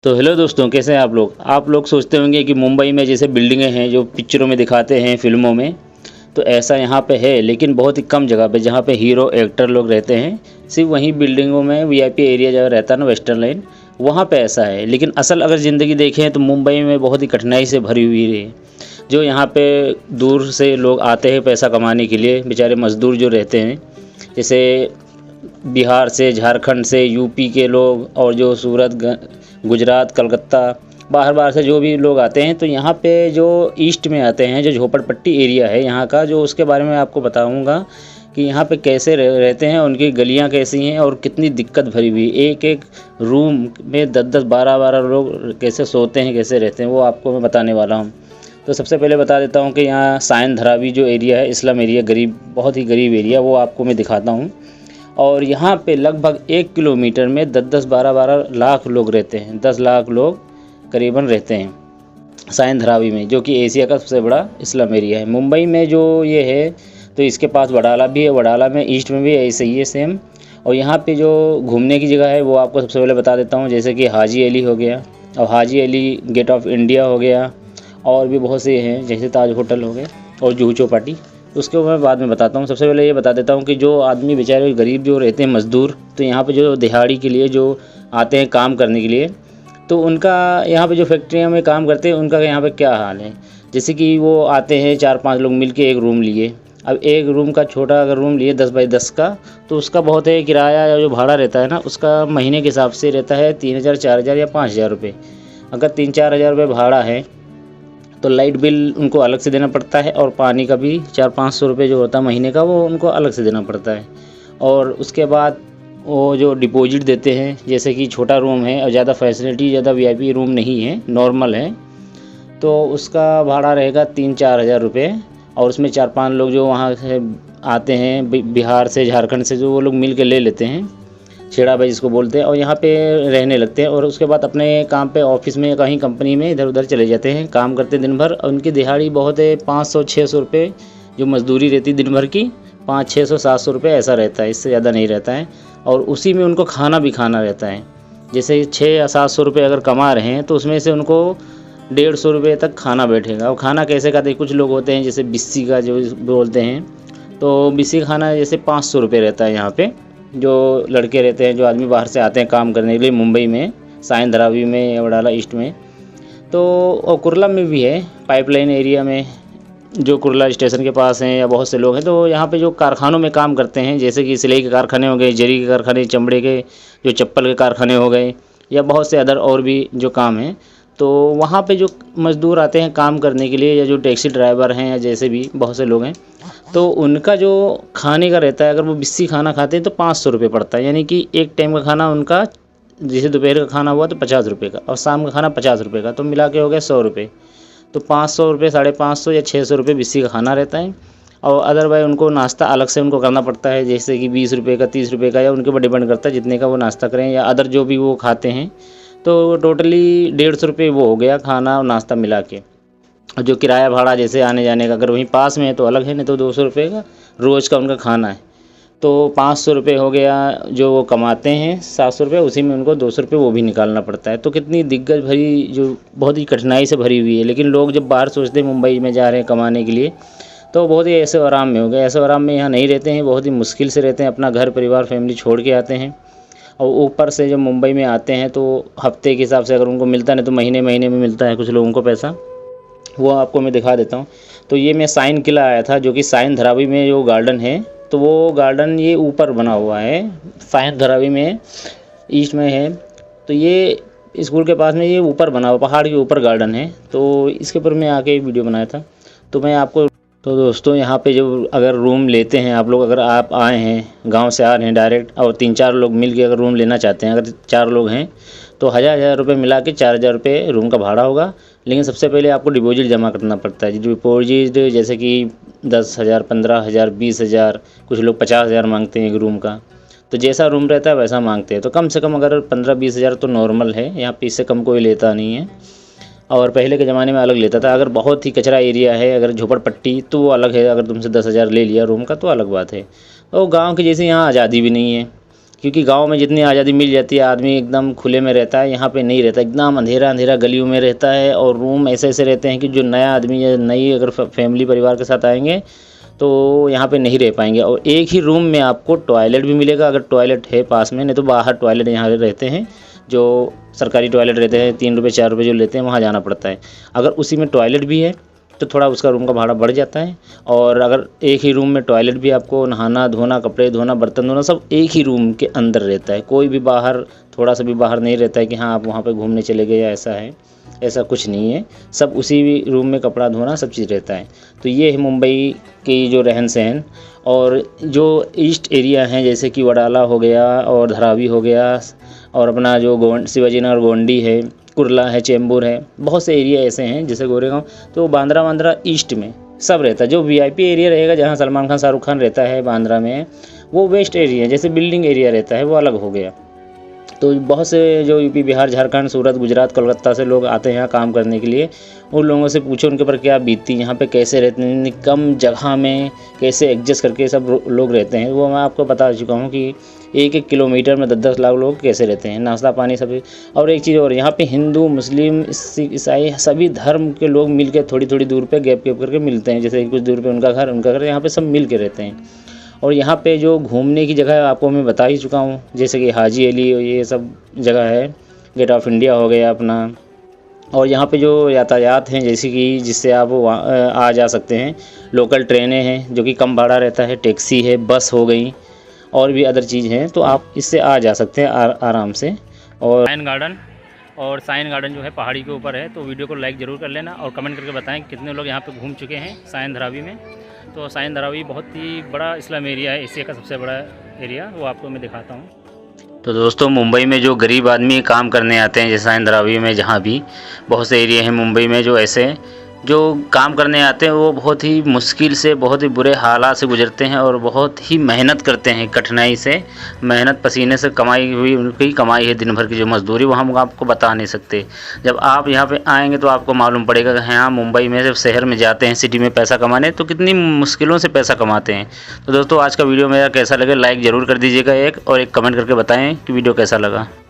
तो हेलो दोस्तों, कैसे हैं आप लोग सोचते होंगे कि मुंबई में जैसे बिल्डिंगें हैं जो पिक्चरों में दिखाते हैं फिल्मों में, तो ऐसा यहाँ पे है, लेकिन बहुत ही कम जगह पे जहाँ पे हीरो एक्टर लोग रहते हैं। सिर्फ वहीं बिल्डिंगों में वीआईपी एरिया जगह रहता है ना, वेस्टर्न लाइन, वहाँ पे ऐसा है। लेकिन असल अगर ज़िंदगी देखें तो मुंबई में बहुत ही कठिनाई से भरी हुई है। जो यहाँ पे दूर से लोग आते हैं पैसा कमाने के लिए, बेचारे मज़दूर जो रहते हैं, जैसे बिहार से, झारखंड से, यूपी के लोग, और जो गुजरात, कलकत्ता, बाहर बाहर से जो भी लोग आते हैं, तो यहाँ पे जो ईस्ट में आते हैं, जो झोपड़पट्टी एरिया है यहाँ का, जो उसके बारे में आपको बताऊँगा कि यहाँ पे कैसे रहते हैं, उनकी गलियाँ कैसी हैं और कितनी दिक्कत भरी हुई। एक एक रूम में 10-10, 12-12 लोग कैसे सोते हैं, कैसे रहते हैं, वो आपको मैं बताने वाला हूँ। तो सबसे पहले बता देता हूँ कि यहाँ सायन धारावी जो एरिया है, स्लम एरिया, गरीब, बहुत ही गरीब एरिया, वो आपको मैं दिखाता हूँ। और यहाँ पे लगभग 1 किलोमीटर में 10-10, 12-12 लाख लोग रहते हैं। 10 लाख लोग करीबन रहते हैं सायन धारावी में, जो कि एशिया का सबसे बड़ा स्लम एरिया है। मुंबई में जो ये है, तो इसके पास वडाला भी है। वडाला में ईस्ट में भी ऐसे ही है सेम। और यहाँ पे जो घूमने की जगह है वो आपको सबसे पहले बता देता हूँ, जैसे कि हाजी अली हो गया, और Haji Ali gate of India हो गया, और भी बहुत से हैं जैसे ताज होटल हो गए और जुहू चौपाटी। उसके मैं बाद में बताता हूँ। सबसे पहले ये बता देता हूँ कि जो आदमी बेचारे गरीब जो रहते हैं, मज़दूर, तो यहाँ पे जो दिहाड़ी के लिए जो आते हैं काम करने के लिए, तो उनका यहाँ पे जो फैक्ट्रियों में काम करते हैं उनका यहाँ पे क्या हाल है। जैसे कि वो आते हैं 4-5 लोग मिल के एक रूम लिए। अब एक रूम का छोटा अगर रूम लिए 10 बाई 10 का, तो उसका बहुत है किराया या जो भाड़ा रहता है ना, उसका महीने के हिसाब से रहता है 3000, 4000 या 5000 रुपये। अगर 3-4 हज़ार रुपये भाड़ा है तो लाइट बिल उनको अलग से देना पड़ता है, और पानी का भी 400-500 रुपये जो होता है महीने का, वो उनको अलग से देना पड़ता है। और उसके बाद वो जो डिपॉजिट देते हैं, जैसे कि छोटा रूम है और ज़्यादा फैसिलिटी, ज़्यादा वीआईपी रूम नहीं है, नॉर्मल है, तो उसका भाड़ा रहेगा 3-4 हज़ार रुपये। और उसमें 4-5 लोग जो वहाँ से आते हैं बिहार से, झारखंड से, जो वो लोग मिल के ले लेते हैं, छेड़ा भाई जिसको बोलते हैं, और यहाँ पे रहने लगते हैं। और उसके बाद अपने काम पे, ऑफिस में, कहीं कंपनी में इधर उधर चले जाते हैं, काम करते हैं दिन भर। उनकी दिहाड़ी बहुत है 500-600 रुपये जो मज़दूरी रहती है दिन भर की, 500-600-700 रुपये ऐसा रहता है, इससे ज़्यादा नहीं रहता है। और उसी में उनको खाना भी खाना रहता है। जैसे 600 या 700 रुपये अगर कमा रहे हैं, तो उसमें से उनको 150 रुपये तक खाना बैठेगा। और खाना कैसे खाते हैं, कुछ लोग होते हैं जैसे बिस्सी का जो बोलते हैं, तो बिस्सी का खाना जैसे 500 रुपये रहता है यहाँ पे। जो लड़के रहते हैं, जो आदमी बाहर से आते हैं काम करने के लिए मुंबई में, सायन धारावी में या वडाला ईस्ट में, तो और कुर्ला में भी है, पाइपलाइन एरिया में, जो कुर्ला स्टेशन के पास हैं, या बहुत से लोग हैं। तो यहाँ पे जो कारखानों में काम करते हैं, जैसे कि सिलाई के कारखाने हो गए, जरी के कारखाने, चमड़े के, जो चप्पल के कारखाने हो गए, या बहुत से अदर और भी जो काम हैं, तो वहाँ पे जो मज़दूर आते हैं काम करने के लिए, या जो टैक्सी ड्राइवर हैं, या जैसे भी बहुत से लोग हैं, तो उनका जो खाने का रहता है, अगर वो बिस्सी खाना खाते हैं तो 500 रुपये पड़ता है। यानी कि एक टाइम का खाना उनका, जैसे दोपहर का खाना हुआ तो 50 रुपये का, और शाम का खाना 50 रुपये का, तो मिला के हो गया 100 रुपये। तो 500 रुपये, 550 या 600 रुपये बिस्सी का खाना रहता है। और अदरवाइज उनको नाश्ता अलग से उनको करना पड़ता है, जैसे कि 20 रुपये का, 30 रुपये का, या उनके ऊपर डिपेंड करता है जितने का वो नाश्ता करें, या अदर जो भी वो खाते हैं। तो टोटली 150 रुपये वो हो गया खाना और नाश्ता मिला के। और जो किराया भाड़ा जैसे आने जाने का, अगर वहीं पास में है तो अलग है, नहीं तो 200 रुपये का रोज़ का उनका खाना है। तो 500 रुपये हो गया जो वो कमाते हैं, 700 रुपये, उसी में उनको 200 रुपये वो भी निकालना पड़ता है। तो कितनी दिक्कत भरी, जो बहुत ही कठिनाई से भरी हुई है। लेकिन लोग जब बाहर सोचते हैं मुंबई में जा रहे हैं कमाने के लिए, तो बहुत ही ऐसे आराम में हो गए। ऐसे आराम में यहाँ नहीं रहते हैं, बहुत ही मुश्किल से रहते हैं, अपना घर परिवार फैमिली छोड़ के आते हैं। और ऊपर से जब मुंबई में आते हैं तो हफ्ते के हिसाब से अगर उनको मिलता, नहीं तो महीने महीने में मिलता है कुछ लोगों को पैसा, वो आपको मैं दिखा देता हूँ। तो ये मैं साइन किला आया था, जो कि सायन धारावी में जो गार्डन है, तो वो गार्डन ये ऊपर बना हुआ है, सायन धारावी में ईस्ट में है। तो ये स्कूल के पास में ये ऊपर बना हुआ, पहाड़ के ऊपर गार्डन है। तो इसके ऊपर मैं आके वीडियो बनाया था, तो मैं आपको। तो दोस्तों, यहाँ पे जो अगर रूम लेते हैं आप लोग, अगर आप आए हैं गांव से आ रहे हैं डायरेक्ट, और 3-4 लोग मिल के अगर रूम लेना चाहते हैं, अगर 4 लोग हैं, तो 1000 रुपये मिला के 4000 रुपये रूम का भाड़ा होगा। लेकिन सबसे पहले आपको डिपॉजिट जमा करना पड़ता है। डिपॉजिट जैसे कि 10,000, 15,000, 20,000, कुछ लोग 50,000 मांगते हैं एक रूम का। तो जैसा रूम रहता है वैसा मांगते हैं। तो कम से कम अगर 15-20 हज़ार तो नॉर्मल है, यहाँ पे इससे कम कोई लेता नहीं है। और पहले के ज़माने में अलग लेता था। अगर बहुत ही कचरा एरिया है, अगर झोपड़पट्टी, तो वो अलग है। अगर तुमसे 10,000 ले लिया रूम का तो अलग बात है। और गांव की जैसे यहाँ आज़ादी भी नहीं है क्योंकि गांव में जितनी आज़ादी मिल जाती है, आदमी एकदम खुले में रहता है, यहाँ पे नहीं रहता, एकदम अंधेरा अंधेरा गलियों में रहता है। और रूम ऐसे ऐसे रहते हैं कि जो नया आदमी या नई अगर फैमिली परिवार के साथ आएंगे तो यहाँ पे नहीं रह पाएंगे। और एक ही रूम में आपको टॉयलेट भी मिलेगा, अगर टॉयलेट है पास में, नहीं तो बाहर टॉयलेट यहाँ रहते हैं, जो सरकारी टॉयलेट रहते हैं 3 रुपये 4 रुपये जो लेते हैं, वहाँ जाना पड़ता है। अगर उसी में टॉयलेट भी है तो थोड़ा उसका रूम का भाड़ा बढ़ जाता है। और अगर एक ही रूम में टॉयलेट भी, आपको नहाना धोना, कपड़े धोना, बर्तन धोना, सब एक ही रूम के अंदर रहता है। कोई भी बाहर, थोड़ा सा भी बाहर नहीं रहता है कि हाँ आप वहाँ पे घूमने चले गए या ऐसा है, ऐसा कुछ नहीं है। सब उसी रूम में कपड़ा धोना सब चीज़ रहता है। तो ये है मुंबई की जो रहन सहन। और जो ईस्ट एरिया हैं जैसे कि वडाला हो गया और धारावी हो गया, और अपना जो शिवाजी नगर गोंडी है, कुर्ला है, चेंबूर है, बहुत से एरिया ऐसे हैं जैसे गोरेगांव, तो बांद्रा ईस्ट में सब रहता है। जो वीआईपी एरिया रहेगा जहाँ सलमान खान शाहरुख खान रहता है बांद्रा में, वो वेस्ट एरिया, जैसे बिल्डिंग एरिया रहता है वो अलग हो गया। तो बहुत से जो यूपी बिहार झारखंड सूरत गुजरात कोलकाता से लोग आते हैं यहाँ काम करने के लिए, उन लोगों से पूछो उनके ऊपर क्या बीतती, यहाँ पे कैसे रहते हैं, कम जगह में कैसे एडजस्ट करके सब लोग रहते हैं, वो मैं आपको बता चुका हूँ कि 1-1 किलोमीटर में 10-10 लाख लोग कैसे रहते हैं, नाश्ता पानी सभी। और एक चीज़ और, यहाँ पे हिंदू मुस्लिम ईसाई सभी धर्म के लोग मिल के थोड़ी थोड़ी दूर पे गैप करके मिलते हैं, जैसे कुछ दूर पे उनका घर, यहाँ पे सब मिल के रहते हैं। और यहाँ पे जो घूमने की जगह आपको मैं बता ही चुका हूँ, जैसे कि हाजी अली, ये सब जगह है, गेट ऑफ इंडिया हो गया अपना। और यहाँ पे जो यातायात हैं जैसे कि जिससे आप आ जा सकते हैं, लोकल ट्रेनें हैं जो कि कम भाड़ा रहता है, टैक्सी है, बस हो गई, और भी अदर चीज़ हैं, तो आप इससे आ जा सकते हैं आराम से। और साइन गार्डन जो है पहाड़ी के ऊपर है, तो वीडियो को लाइक ज़रूर कर लेना और कमेंट करके बताएं कितने लोग यहाँ पे घूम चुके हैं साइन धारावी में। तो साइन धारावी बहुत ही बड़ा इस्लाम एरिया है, एशिया का सबसे बड़ा एरिया, वो आपको मैं दिखाता हूँ। तो दोस्तों, मुंबई में जो गरीब आदमी काम करने आते हैं, जैसे साइन धारावी में, जहाँ भी बहुत से एरिया हैं मुंबई में जो ऐसे जो काम करने आते हैं, वो बहुत ही मुश्किल से, बहुत ही बुरे हालात से गुजरते हैं और बहुत ही मेहनत करते हैं, कठिनाई से मेहनत, पसीने से कमाई हुई उनकी कमाई है दिन भर की जो मजदूरी, वो हम आपको बता नहीं सकते। जब आप यहाँ पे आएंगे तो आपको मालूम पड़ेगा कि हाँ, मुंबई में जब शहर में जाते हैं, सिटी में पैसा कमाने, तो कितनी मुश्किलों से पैसा कमाते हैं। तो दोस्तों, आज का वीडियो मेरा कैसा लगे लाइक ज़रूर कर दीजिएगा एक, और एक कमेंट करके बताएँ कि वीडियो कैसा लगा।